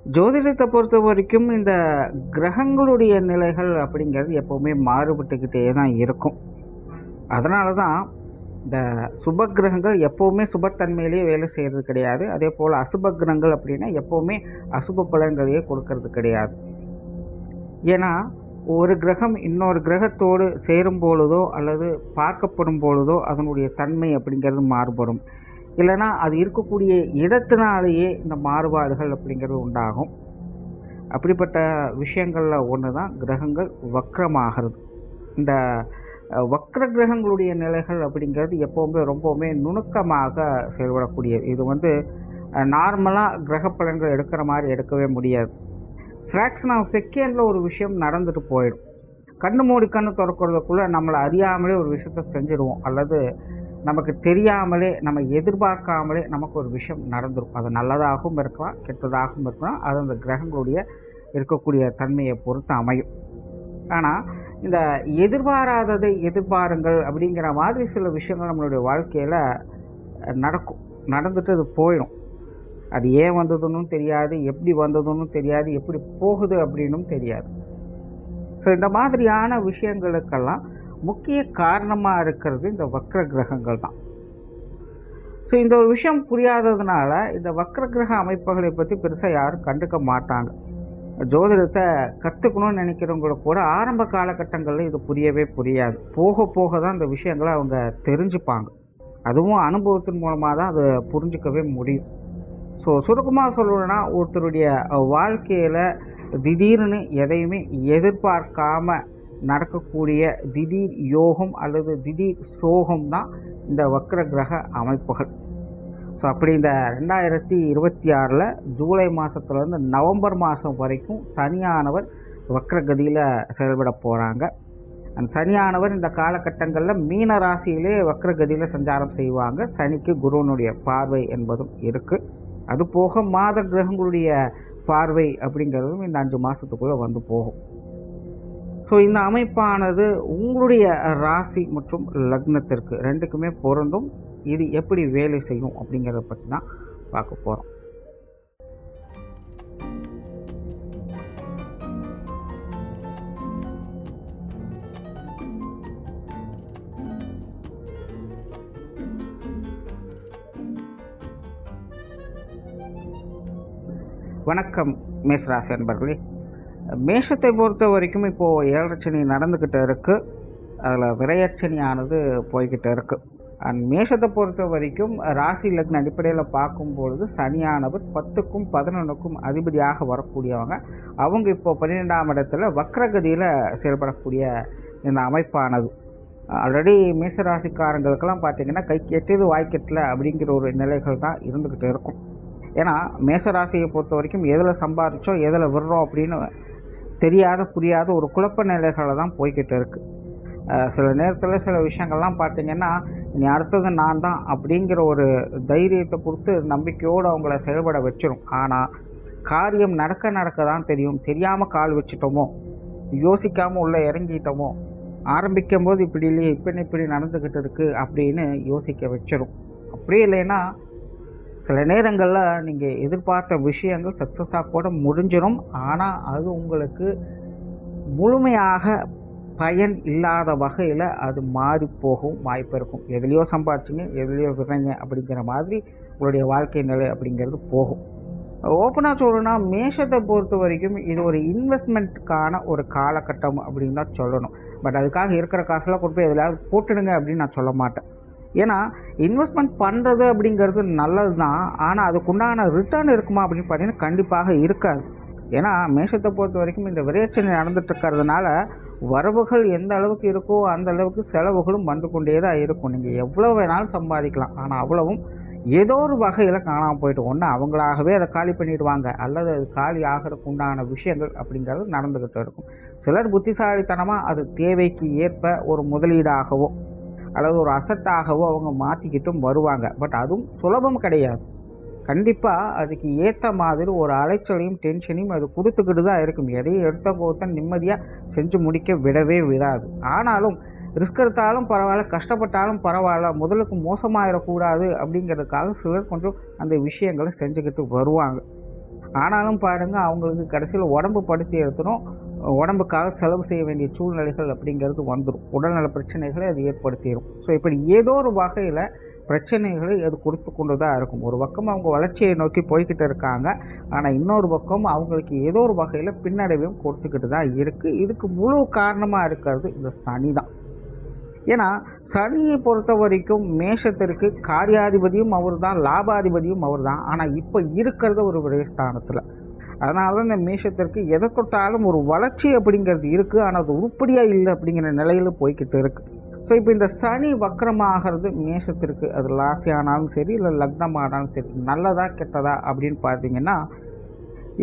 ஜோதிடத்தை பொறுத்த வரைக்கும் இந்த கிரகங்களுடைய நிலைகள் அப்படிங்கிறது எப்போவுமே மாறுபட்டுக்கிட்டே தான் இருக்கும். அதனால தான் இந்த சுப கிரகங்கள் எப்போவுமே சுபத்தன்மையிலேயே வேலை செய்கிறது கிடையாது. அதே போல் அசுப கிரகங்கள் அப்படின்னா எப்போவுமே அசுப பலன்களையே கொடுக்கறது கிடையாது. ஏன்னா ஒரு கிரகம் இன்னொரு கிரகத்தோடு சேரும் பொழுதோ அல்லது பார்க்கப்படும் பொழுதோ அதனுடைய தன்மை அப்படிங்கிறது மாறுபடும். இல்லைன்னா அது இருக்கக்கூடிய இடத்தினாலேயே இந்த மாறுபாடுகள் அப்படிங்கிறது உண்டாகும். அப்படிப்பட்ட விஷயங்களில் ஒன்று தான் கிரகங்கள் வக்ரமாகிறது. இந்த வக்ர கிரகங்களுடைய நிலைகள் அப்படிங்கிறது எப்போவுமே ரொம்பவுமே நுணுக்கமாக செயல்படக்கூடியது. இது நார்மலாக கிரக பலன்கள் எடுக்கிற மாதிரி எடுக்கவே முடியாது. ஃப்ராக்ஷன் ஆஃப் செகண்டில் ஒரு விஷயம் நடந்துட்டு போயிடும். கண்ணு மூடி கண்ணு திறக்கிறதுக்குள்ளே நம்மளை அறியாமலே ஒரு விஷயத்த செஞ்சுடுவோம், அல்லது நமக்கு தெரியாமலே நம்ம எதிர்பார்க்காமலே நமக்கு ஒரு விஷயம் நடந்துடும். அது நல்லதாகவும் இருக்கலாம், கெட்டதாகவும் இருக்கலாம். அது அந்த கிரகங்களுடைய இருக்கக்கூடிய தன்மையை பொறுத்து அமையும். ஆனால் இந்த எதிர்பாராததை எதிர்பாருங்கள் அப்படிங்கிற மாதிரி சில விஷயங்கள் நம்மளுடைய வாழ்க்கையில் நடக்கும். நடந்துட்டு அது போயிடும். அது ஏன் வந்ததுன்னு தெரியாது, எப்படி வந்ததுன்னு தெரியாது, எப்படி போகுது அப்படின்னும் தெரியாது. ஸோ இந்த மாதிரியான விஷயங்களுக்கெல்லாம் முக்கிய காரணமாக இருக்கிறது இந்த வக்ர கிரகங்கள் தான். ஸோ இந்த ஒரு விஷயம் புரியாததுனால இந்த வக்ர கிரக அமைப்புகளை பற்றி பெருசாக யாரும் கண்டுக்க மாட்டாங்க. ஜோதிடத்தை கற்றுக்கணும்னு நினைக்கிறவங்களுக்கு கூட ஆரம்ப காலகட்டங்களில் இது புரியவே புரியாது. போக போக தான் இந்த விஷயங்களை அவங்க தெரிஞ்சுப்பாங்க. அதுவும் அனுபவத்தின் மூலமாக தான் அதை புரிஞ்சிக்கவே முடியும். ஸோ சுருக்கமாக சொல்லணும்னா, ஒருத்தருடைய வாழ்க்கையில் திடீர்னு எதையுமே எதிர்பார்க்காம நடக்கக்கூடிய திடீர் யோகம் அல்லது திடீர் சோகம் தான் இந்த வக்ர கிரக அமைப்புகள். ஸோ அப்படி இந்த 2026 ஜூலை மாதத்துலேருந்து நவம்பர் மாதம் வரைக்கும் சனியானவர் வக்ரகதியில் செயல்பட போகிறாங்க. அந்த சனியானவர் இந்த காலகட்டங்களில் மீன ராசியிலே வக்ரகதியில் சஞ்சாரம் செய்வாங்க. சனிக்கு குருவனுடைய பார்வை என்பதும் இருக்குது. அது போக மாத கிரகங்களுடைய பார்வை அப்படிங்கிறதும் இந்த 5 மாதத்துக்குள்ளே வந்து போகும். ஸோ இந்த அமைப்பானது உங்களுடைய ராசி மற்றும் லக்னத்திற்கு ரெண்டுக்குமே பொருந்தும். இது எப்படி வேலை செய்யும் அப்படிங்கிறத பற்றி தான் பார்க்க போகிறோம். வணக்கம் மேஷராசி அன்பர்களே. மேஷத்தை பொறுத்த வரைக்கும் இப்போது 7 சனி நடந்துக்கிட்டு இருக்குது. அதில் விரையச்சனியானது போய்கிட்டு இருக்குது. அண்ட் மேஷத்தை பொறுத்த வரைக்கும் ராசி லக்ன அடிப்படையில் பார்க்கும்பொழுது சனியானவர் 10க்கும் 11க்கும் அதிபதியாக வரக்கூடியவங்க. அவங்க இப்போ 12ஆம் இடத்துல வக்ரகதியில் செயல்படக்கூடிய இந்த அமைப்பானது ஆல்ரெடி மேஷராசிக்காரங்களுக்கெல்லாம் பார்த்திங்கன்னா கைக்கு எட்டியது வாய்க்கெட்டில் அப்படிங்கிற ஒரு நிலைகள் தான் இருந்துக்கிட்டு இருக்கும். ஏன்னா மேஷராசியை பொறுத்த வரைக்கும் எதில் சம்பாதிச்சோம் எதில் விடுறோம் அப்படின்னு தெரியாத புரியாத ஒரு குழப்ப நிலைகளை தான் போய்கிட்டு இருக்குது. சில நேரத்தில் சில விஷயங்கள்லாம் பார்த்திங்கன்னா இனி அடுத்தது நான் தான் அப்படிங்கிற ஒரு தைரியத்தை கொடுத்து நம்பிக்கையோடு அவங்கள செயல்பட வச்சிடும். ஆனால் காரியம் நடக்க தான் தெரியும். தெரியாமல் கால் வச்சுட்டோமோ, யோசிக்காமல் உள்ளே இறங்கிட்டோமோ, ஆரம்பிக்கும் போது இப்படி இல்லையே இப்படி நடந்துக்கிட்டு இருக்குது அப்படின்னு யோசிக்க வச்சிடும். அப்படியே இல்லைன்னா சில நேரங்களில் நீங்கள் எதிர்பார்த்த விஷயங்கள் சக்ஸஸாக கூட முடிஞ்சிடும். ஆனால் அது உங்களுக்கு முழுமையாக பயன் இல்லாத வகையில் அது மாறி போகும் வாய்ப்பு இருக்கும். எதுலேயோ சம்பாதிச்சிங்க எதுலேயோ விடுறீங்க அப்படிங்கிற மாதிரி உங்களுடைய வாழ்க்கை நிலை அப்படிங்கிறது போகும். ஓப்பனாக சொல்லணும்னா மேஷத்தை பொறுத்த வரைக்கும் இது ஒரு இன்வெஸ்ட்மெண்ட்டுக்கான ஒரு காலகட்டம் அப்படின்னு தான் சொல்லணும். பட் அதுக்காக இருக்கிற காசெல்லாம் கொண்டு போய் எதுலையாவது போட்டுடுங்க அப்படின்னு நான் சொல்ல மாட்டேன். ஏன்னா இன்வெஸ்ட்மெண்ட் பண்ணுறது அப்படிங்கிறது நல்லது தான். ஆனால் அதுக்குண்டான ரிட்டர்ன் இருக்குமா அப்படின்னு பார்த்தீங்கன்னா கண்டிப்பாக இருக்காது. ஏன்னா மேஷத்தை பொறுத்த வரைக்கும் இந்த விரைச்சனை நடந்துட்டு இருக்கிறதுனால வரவுகள் எந்த அளவுக்கு இருக்கோ அந்த அளவுக்கு செலவுகளும் வந்து கொண்டே தான் இருக்கும். நீங்கள் எவ்வளோ வேணாலும் சம்பாதிக்கலாம், ஆனால் அவ்வளவும் ஏதோ ஒரு வகையில் காணாமல் போயிட்டு ஒன்று அவங்களாகவே அதை காலி பண்ணிடுவாங்க, அல்லது அது காலி ஆகிறதுக்கு உண்டான விஷயங்கள் அப்படிங்கிறது நடந்துக்கிட்டு இருக்கும். சிலர் புத்திசாலித்தனமாக அது தேவைக்கு ஏற்ப ஒரு முதலீடாகவோ அல்லது ஒரு அசட்டாகவோ அவங்க மாற்றிக்கிட்டும் வருவாங்க. பட் அதுவும் சுலபம் கிடையாது. கண்டிப்பாக அதுக்கு ஏற்ற மாதிரி ஒரு அலைச்சலையும் டென்ஷனையும் அது கொடுத்துக்கிட்டு தான் இருக்கும். எதையும் எடுத்த போதும் நிம்மதியாக செஞ்சு முடிக்க விடவே விடாது. ஆனாலும் ரிஸ்க் எடுத்தாலும் பரவாயில்ல, கஷ்டப்பட்டாலும் பரவாயில்ல, முதலுக்கு மோசமாகிடக்கூடாது அப்படிங்கிறதுக்காக சிலர் கொஞ்சம் அந்த விஷயங்களை செஞ்சுக்கிட்டு வருவாங்க. ஆனாலும் பாருங்கள் அவங்களுக்கு கடைசியில் உடம்பு படுத்தி எடுத்துடும், உடம்புக்காக செலவு செய்ய வேண்டிய சூழ்நிலைகள் அப்படிங்கிறது வந்துடும், உடல்நல பிரச்சனைகளை அது ஏற்படுத்திடும். ஸோ இப்படி ஏதோ ஒரு வகையில் பிரச்சனைகளை அது கொடுத்து கொண்டு தான் இருக்கும். ஒரு பக்கம் அவங்க வளர்ச்சியை நோக்கி போய்கிட்டு இருக்காங்க, ஆனால் இன்னொரு பக்கம் அவங்களுக்கு ஏதோ ஒரு வகையில் பின்னடைவையும் கொடுத்துக்கிட்டு தான் இருக்குது. இதுக்கு முழு காரணமாக இருக்கிறது இந்த சனி தான். ஏன்னா சனியை பொறுத்த வரைக்கும் மேஷத்திற்கு காரியாதிபதியும் அவர் தான், லாபாதிபதியும் அவர் தான். ஆனால் இப்போ இருக்கிறது ஒரு விரயஸ்தானத்தில். அதனால தான் இந்த மேஷத்திற்கு எதை தொட்டாலும் ஒரு வளர்ச்சி அப்படிங்கிறது இருக்குது, ஆனால் அது உருப்படியாக இல்லை அப்படிங்கிற நிலையில் போய்கிட்டு இருக்குது. ஸோ இப்போ இந்த சனி வக்கரமாகிறது மேஷத்திற்கு, அது ராசி ஆனாலும் சரி இல்லை லக்னம் ஆனாலும் சரி, நல்லதா கெட்டதா அப்படின்னு பார்த்தீங்கன்னா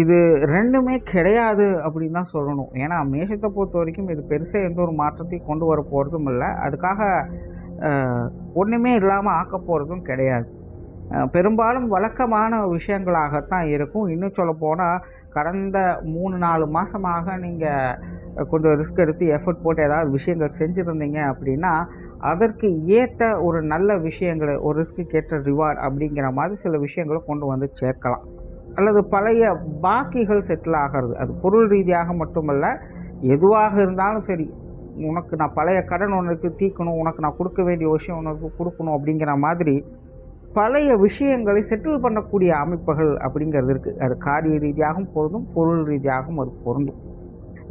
இது ரெண்டுமே கிடையாது அப்படின்னு தான் சொல்லணும். ஏன்னா மேஷத்தை பொறுத்த வரைக்கும் இது பெருசாக எந்த ஒரு மாற்றத்தையும் கொண்டு வர போகிறதும் இல்லை, அதுக்காக ஒன்றுமே இல்லாமல் ஆக்க போகிறதும் கிடையாது. பெரும்பாலும் வழக்கமான விஷயங்களாகத்தான் இருக்கும். இன்னும் சொல்ல போனால் கடந்த 3-4 மாதமாக நீங்கள் கொஞ்சம் ரிஸ்க் எடுத்து எஃபர்ட் போட்டு ஏதாவது விஷயங்கள் செஞ்சுருந்தீங்க அப்படின்னா அதற்கு ஏற்ற ஒரு நல்ல விஷயங்களை, ஒரு ரிஸ்க்கு ஏற்ற ரிவார்டு அப்படிங்கிற மாதிரி சில விஷயங்களை கொண்டு வந்து சேர்க்கலாம். அல்லது பழைய பாக்கிகள் செட்டில் ஆகிறது, அது பொருள் ரீதியாக மட்டுமல்ல, எதுவாக இருந்தாலும் சரி, உனக்கு நான் பழைய கடன் உனக்கு தீர்க்கணும், உனக்கு நான் கொடுக்க வேண்டிய விஷயம் உனக்கு கொடுக்கணும் அப்படிங்கிற மாதிரி பழைய விஷயங்களை செட்டில் பண்ணக்கூடிய அமைப்புகள் அப்படிங்கிறது இருக்குது. அது காரிய ரீதியாகவும் பொருந்தும், பொருள் ரீதியாகவும் அது பொருந்தும்.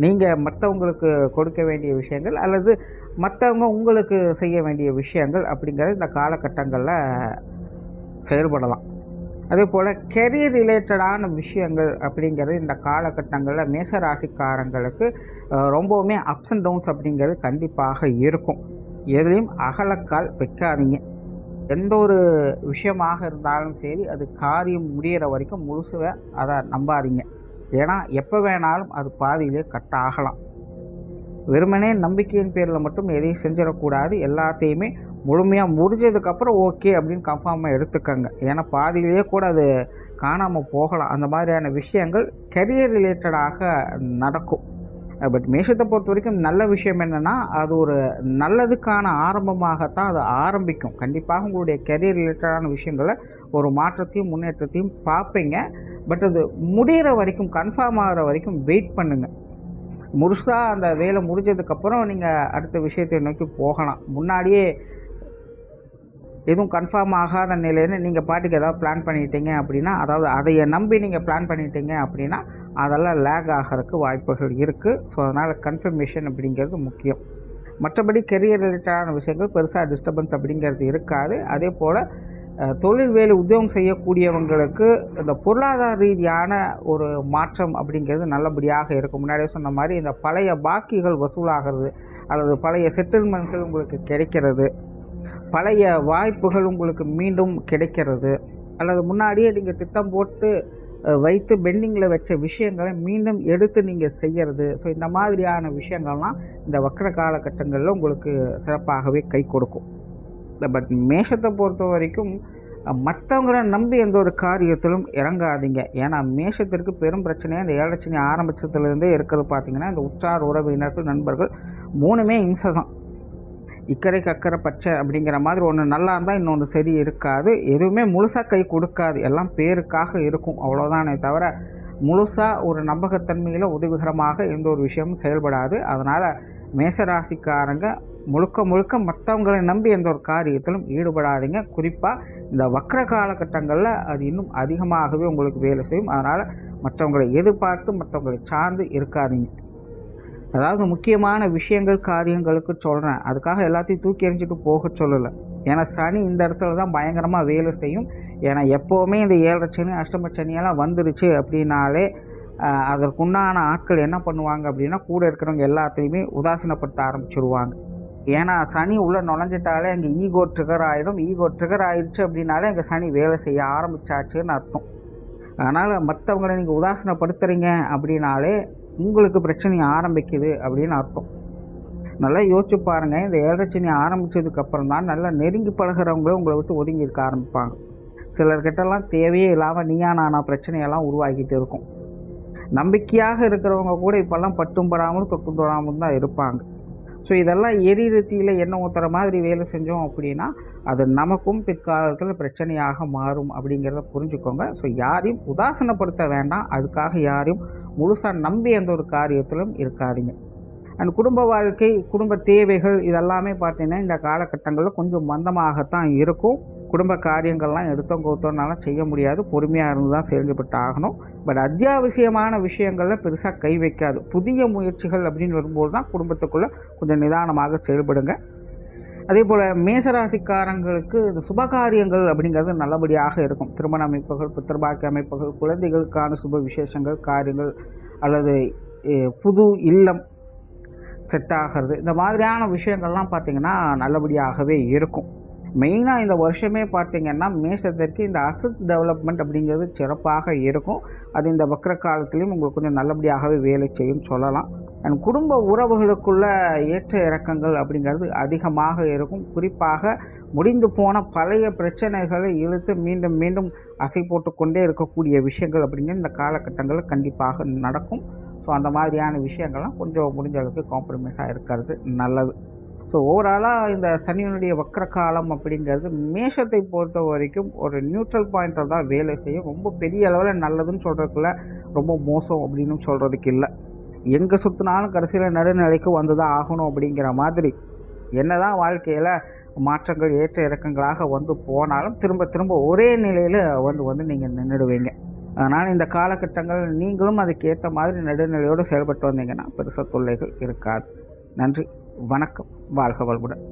நீங்கள் மற்றவங்களுக்கு கொடுக்க வேண்டிய விஷயங்கள் அல்லது மற்றவங்க உங்களுக்கு செய்ய வேண்டிய விஷயங்கள் அப்படிங்கிறது இந்த காலகட்டங்களில் செயல்படலாம். அதே போல் கெரியர் ரிலேட்டடான விஷயங்கள் அப்படிங்கிறது இந்த காலகட்டங்களில் மேசராசிக்காரங்களுக்கு ரொம்பவுமே அப்ஸ் அண்ட் டவுன்ஸ் அப்படிங்கிறது கண்டிப்பாக இருக்கும். எதுலேயும் அகலக்கால் வைக்காதீங்க. எந்த ஒரு விஷயமாக இருந்தாலும் சரி, அது காரியம் முடிகிற வரைக்கும் முழுசுவை அதை நம்பாதீங்க. ஏன்னா எப்போ வேணாலும் அது பாதியிலே கட் ஆகலாம். வெறுமனே நம்பிக்கையின் பேரில் மட்டும் எதையும் செஞ்சிடக்கூடாது. எல்லாத்தையுமே முழுமையாக முடிஞ்சதுக்கப்புறம் ஓகே அப்படின்னு கன்ஃபார்மாக எடுத்துக்கோங்க. ஏன்னா பாதியிலேயே கூட அது காணாமல் போகலாம். அந்த மாதிரியான விஷயங்கள் கெரியர் ரிலேட்டடாக நடக்கும். பட் மேஷத்தை பொறுத்த வரைக்கும் நல்ல விஷயம் என்னென்னா, அது ஒரு நல்லதுக்கான ஆரம்பமாகத்தான் அது ஆரம்பிக்கும். கண்டிப்பாக உங்களுடைய கெரியர் ரிலேட்டடான விஷயங்களை ஒரு மாற்றத்தையும் முன்னேற்றத்தையும் பார்ப்பீங்க. பட் அது முடிகிற வரைக்கும், கன்ஃபார்ம் ஆகிற வரைக்கும் வெயிட் பண்ணுங்கள். முழுசாக அந்த வேலை முடிஞ்சதுக்கப்புறம் நீங்கள் அடுத்த விஷயத்தை நோக்கி போகலாம். முன்னாடியே எதுவும் கன்ஃபார்ம் ஆகாத நிலையில் நீங்கள் பாட்டுக்கு ஏதாவது பிளான் பண்ணிட்டீங்க அப்படின்னா, அதாவது அதையை நம்பி நீங்கள் பிளான் பண்ணிட்டீங்க அப்படின்னா அதெல்லாம் லேக் ஆகிறதுக்கு வாய்ப்புகள் இருக்குது. ஸோ அதனால் கன்ஃபர்மேஷன் அப்படிங்கிறது முக்கியம். மற்றபடி கெரியர் ரிலேட்டடான விஷயங்கள் பெருசாக டிஸ்டர்பன்ஸ் அப்படிங்கிறது இருக்காது. அதே போல் தொழில் வேலை உத்தியோகம் செய்யக்கூடியவங்களுக்கு இந்த பொருளாதார ரீதியான ஒரு மாற்றம் அப்படிங்கிறது நல்லபடியாக இருக்கும். முன்னாடியே சொன்ன மாதிரி இந்த பழைய பாக்கிகள் வசூலாகிறது, அல்லது பழைய செட்டில்மெண்ட்கள் உங்களுக்கு கிடைக்கிறது, பழைய வாய்ப்புகள் உங்களுக்கு மீண்டும் கிடைக்கிறது, அல்லது முன்னாடியே நீங்கள் திட்டம் போட்டு வைத்து பெண்டிங்கில் வச்ச விஷயங்களை மீண்டும் எடுத்து நீங்கள் செய்கிறது. ஸோ இந்த மாதிரியான விஷயங்கள்லாம் இந்த வக்கர காலகட்டங்களில் உங்களுக்கு சிறப்பாகவே கை கொடுக்கும். பட் மேஷத்தை பொறுத்த வரைக்கும் மற்றவங்கள நம்பி எந்த ஒரு காரியத்திலும் இறங்காதீங்க. ஏன்னா மேஷத்திற்கு பெரும் பிரச்சனையாக இந்த ஏழரை ஆரம்பித்ததுலேருந்தே இருக்கிறது. பார்த்திங்கன்னா இந்த உற்றார் உறவினர்கள் நண்பர்கள் மூணுமே இம்சை தான். இக்கரைக்கு அக்கறை பச்சை அப்படிங்கிற மாதிரி ஒன்று நல்லா இருந்தால் இன்னொன்று சரி இருக்காது. எதுவுமே முழுசாக கை கொடுக்காது, எல்லாம் பேருக்காக இருக்கும், அவ்வளோதானே தவிர முழுசாக ஒரு நம்பகத்தன்மையில் உதவிகரமாக எந்த ஒரு விஷயமும் செயல்படாது. அதனால் மேசராசிக்காரங்க முழுக்க மற்றவங்களை நம்பி எந்த ஒரு காரியத்திலும் ஈடுபடாதீங்க. குறிப்பாக இந்த வக்கர காலகட்டங்களில் அது இன்னும் அதிகமாகவே உங்களுக்கு வேலை செய்யும். அதனால் மற்றவங்களை எதிர்பார்த்து மற்றவங்களை சார்ந்து இருக்காதீங்க. அதாவது முக்கியமான விஷயங்கள் காரியங்களுக்கு சொல்கிறேன், அதுக்காக எல்லாத்தையும் தூக்கி எறிஞ்சிட்டு போக சொல்லலை. ஏன்னா சனி இந்த இடத்துல தான் பயங்கரமாக வேலை செய்யும். ஏன்னா எப்போவுமே இந்த ஏழரை சனி அஷ்டம சனியெல்லாம் வந்துருச்சு அப்படின்னாலே அதற்குண்டான ஆட்கள் என்ன பண்ணுவாங்க அப்படின்னா, கூட இருக்கிறவங்க எல்லாத்தையுமே உதாசீனப்படுத்த ஆரம்பிச்சிருவாங்க. ஏன்னா சனி உள்ளே நுழைஞ்சிட்டாலே அங்கே ஈகோ ட்ரிகர் ஆகிடும். ஈகோ ட்ரிகர் ஆயிடுச்சு அப்படின்னாலே அங்கே சனி வேலை செய்ய ஆரம்பிச்சாச்சுன்னு அர்த்தம். அதனால் மற்றவங்களை நீங்கள் உதாசீனப்படுத்துகிறீங்க அப்படின்னாலே உங்களுக்கு பிரச்சனை ஆரம்பிக்குது அப்படின்னு அர்த்தம். நல்லா யோசிச்சு பாருங்கள். இந்த ஏழரை சனி ஆரம்பித்ததுக்கப்புறம் தான் நல்லா நெருங்கி பழகிறவங்களே உங்களை விட்டு ஒதுங்கி இருக்க ஆரம்பிப்பாங்க. சிலர்கிட்டலாம் தேவையே இல்லாமல் நீயா நானா பிரச்சனையெல்லாம் உருவாக்கிட்டு இருக்கும். நம்பிக்கையாக இருக்கிறவங்க கூட இப்போல்லாம் பட்டும் படாமல் தொட்டும் தொடாமல் தான் இருப்பாங்க. ஸோ இதெல்லாம் எரிரத்தியில் எண்ணெய் ஊற்றுற மாதிரி வேலை செஞ்சோம் அப்படின்னா அது நமக்கும் பிற்காலத்தில் பிரச்சனையாக மாறும் அப்படிங்கிறத புரிஞ்சுக்கோங்க. ஸோ யாரையும் உதாசீனப்படுத்த வேண்டாம், அதுக்காக யாரையும் முழுசாக நம்பி எந்த ஒரு காரியத்திலும் இருக்காதீங்க. அண்ட் குடும்ப வாழ்க்கை, குடும்ப தேவைகள் இதெல்லாமே பார்த்தீங்கன்னா இந்த காலகட்டங்களில் கொஞ்சம் மந்தமாகத்தான் இருக்கும். குடும்ப காரியங்கள்லாம் எடுத்தோம் கவுத்தோம்னாலும் செய்ய முடியாது, பொறுமையாக இருந்து தான் செயல்பட்டு ஆகணும். பட் அத்தியாவசியமான விஷயங்களில் பெருசாக கை வைக்காது. புதிய முயற்சிகள் அப்படின்னு வரும்போது தான் குடும்பத்துக்குள்ளே கொஞ்சம் நிதானமாக செயல்படுங்க. அதே போல் மேசராசிக்காரங்களுக்கு இந்த சுபகாரியங்கள் அப்படிங்கிறது நல்லபடியாக இருக்கும். திருமண அமைப்புகள், புத்திரபாக்கிய அமைப்புகள், குழந்தைகளுக்கான சுப விசேஷங்கள், காரியங்கள் அல்லது புது இல்லம் செட் ஆகிறது, இந்த மாதிரியான விஷயங்கள்லாம் பார்த்திங்கன்னா நல்லபடியாகவே இருக்கும். மெயினாக இந்த வருஷமே பார்த்திங்கன்னா மேஷத்திற்கு இந்த அசட் டெவலப்மெண்ட் அப்படிங்கிறது சிறப்பாக இருக்கும். அது இந்த வக்ர காலத்துலேயும் உங்களுக்கு கொஞ்சம் நல்லபடியாகவே வேலை செய்யும் சொல்லலாம். அண்ட் குடும்ப உறவுகளுக்குள்ள ஏற்ற இறக்கங்கள் அப்படிங்கிறது அதிகமாக இருக்கும். குறிப்பாக முடிந்து போன பழைய பிரச்சனைகளை இழுத்து மீண்டும் மீண்டும் அசை போட்டு கொண்டே இருக்கக்கூடிய விஷயங்கள் அப்படிங்கிறது இந்த காலகட்டங்களில் கண்டிப்பாக நடக்கும். ஸோ அந்த மாதிரியான விஷயங்கள்லாம் கொஞ்சம் முடிஞ்ச அளவுக்கு காம்ப்ரமைஸாக இருக்கிறது நல்லது. ஸோ ஓவராலாக இந்த சனியினுடைய வக்ர காலம் அப்படிங்கிறது மேஷத்தை பொறுத்த வரைக்கும் ஒரு நியூட்ரல் பாயிண்டில் தான் வேலை செய்யும். ரொம்ப பெரிய அளவில் நல்லதுன்னு சொல்கிறதுக்குள்ள ரொம்ப மோசம் அப்படின்னு சொல்கிறதுக்கு இல்லை. எங்கே சுற்றினாலும் கடைசியில் நடுநிலைக்கு வந்து தான் ஆகணும் அப்படிங்கிற மாதிரி என்னதான் வாழ்க்கையில் மாற்றங்கள் ஏற்ற இறக்கங்களாக வந்து போனாலும் திரும்ப திரும்ப ஒரே நிலையில் வந்து நீங்கள் நின்றுடுவீங்க. அதனால் இந்த காலகட்டங்கள் நீங்களும் அதுக்கேற்ற மாதிரி நடுநிலையோடு செயல்பட்டு வந்தீங்கன்னா பெருசாக தொல்லைகள் இருக்காது. நன்றி, வணக்கம், வாழ்க வளமுடன்.